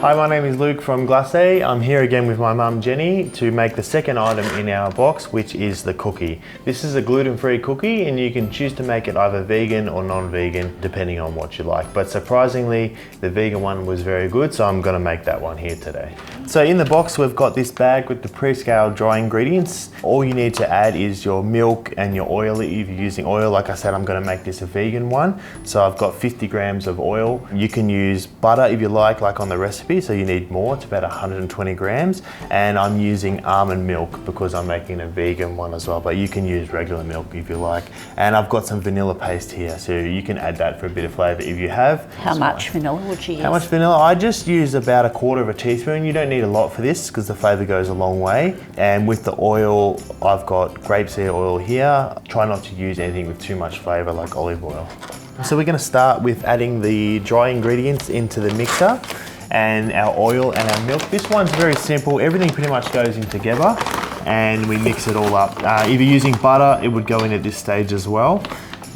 Hi, my name is Luke from Glacé. I'm here again with my mum Jenny to make the second item in our box, which is the cookie. This is a gluten-free cookie and you can choose to make it either vegan or non-vegan depending on what you like. But surprisingly, the vegan one was very good, so I'm gonna make that one here today. So in the box we've got this bag with the pre-scaled dry ingredients. All you need to add is your milk and your oil if you're using oil. Like I said, I'm gonna make this a vegan one. So I've got 50 grams of oil. You can use butter if you like on the recipe, so you need more. It's about 120 grams. And I'm using almond milk because I'm making a vegan one as well, but you can use regular milk if you like. And I've got some vanilla paste here, so you can add that for a bit of flavor if you have. How much vanilla would you use? How much vanilla? I just use about 1/4 teaspoon. You don't need a lot for this because the flavor goes a long way. And with the oil, I've got grape-seed oil here. Try not to use anything with too much flavor like olive oil. So we're gonna start with adding the dry ingredients into the mixer and our oil and our milk. This one's very simple. Everything pretty much goes in together and we mix it all up. If you're using butter, it would go in at this stage as well.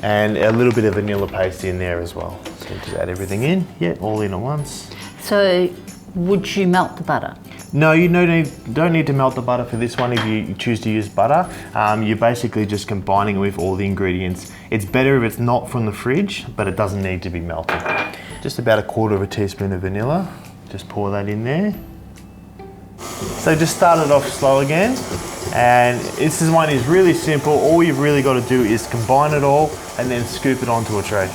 And a little bit of vanilla paste in there as well. So just add everything in, yeah, all in at once. So would you melt the butter? No, you don't need to melt the butter for this one if you choose to use butter. You're basically just combining it with all the ingredients. It's better if it's not from the fridge, but it doesn't need to be melted. Just about 1/4 teaspoon of vanilla. Just pour that in there. So just start it off slow again. And this one is really simple. All you've really got to do is combine it all and then scoop it onto a tray.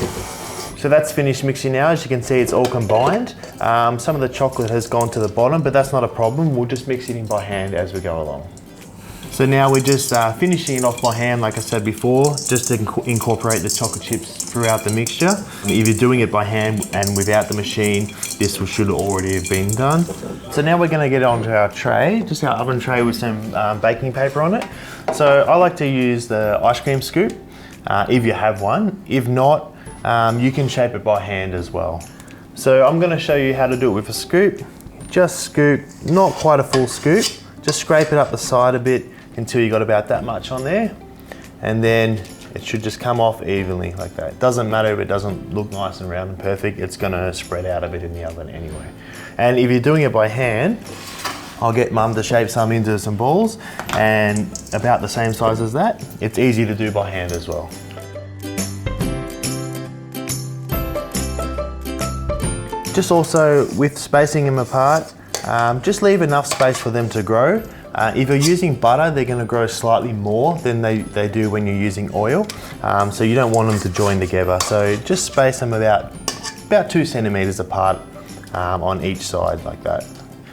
So that's finished mixing now. As you can see, it's all combined. Some of the chocolate has gone to the bottom, but that's not a problem. We'll just mix it in by hand as we go along. So now we're just finishing it off by hand, like I said before, just to incorporate the chocolate chips throughout the mixture. If you're doing it by hand and without the machine, this should already have been done. So now we're gonna get it onto our tray, just our oven tray with some baking paper on it. So I like to use the ice cream scoop, if you have one. If not, you can shape it by hand as well. So I'm gonna show you how to do it with a scoop. Just scoop, not quite a full scoop, just scrape it up the side a bit until you got about that much on there. And then it should just come off evenly like that. It doesn't matter if it doesn't look nice and round and perfect, it's gonna spread out a bit in the oven anyway. And if you're doing it by hand, I'll get Mum to shape some into some balls and about the same size as that. It's easy to do by hand as well. Just also with spacing them apart, just leave enough space for them to grow. If you're using butter, they're going to grow slightly more than they do when you're using oil. So you don't want them to join together. So just space them about 2 centimeters apart on each side like that.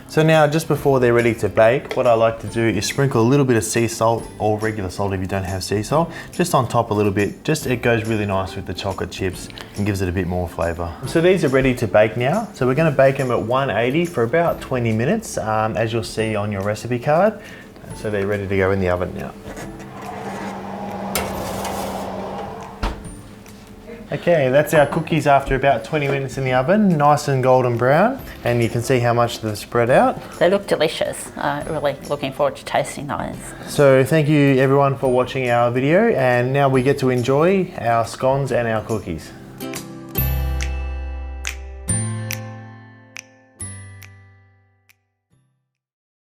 So now just before they're ready to bake, what I like to do is sprinkle a little bit of sea salt or regular salt if you don't have sea salt, just on top a little bit. Just it goes really nice with the chocolate chips and gives it a bit more flavor. So these are ready to bake now. So we're gonna bake them at 180 for about 20 minutes, as you'll see on your recipe card. So they're ready to go in the oven now. Okay, that's our cookies after about 20 minutes in the oven, nice and golden brown, and you can see how much they've spread out. They look delicious. Really looking forward to tasting those. So thank you everyone for watching our video, and now we get to enjoy our scones and our cookies.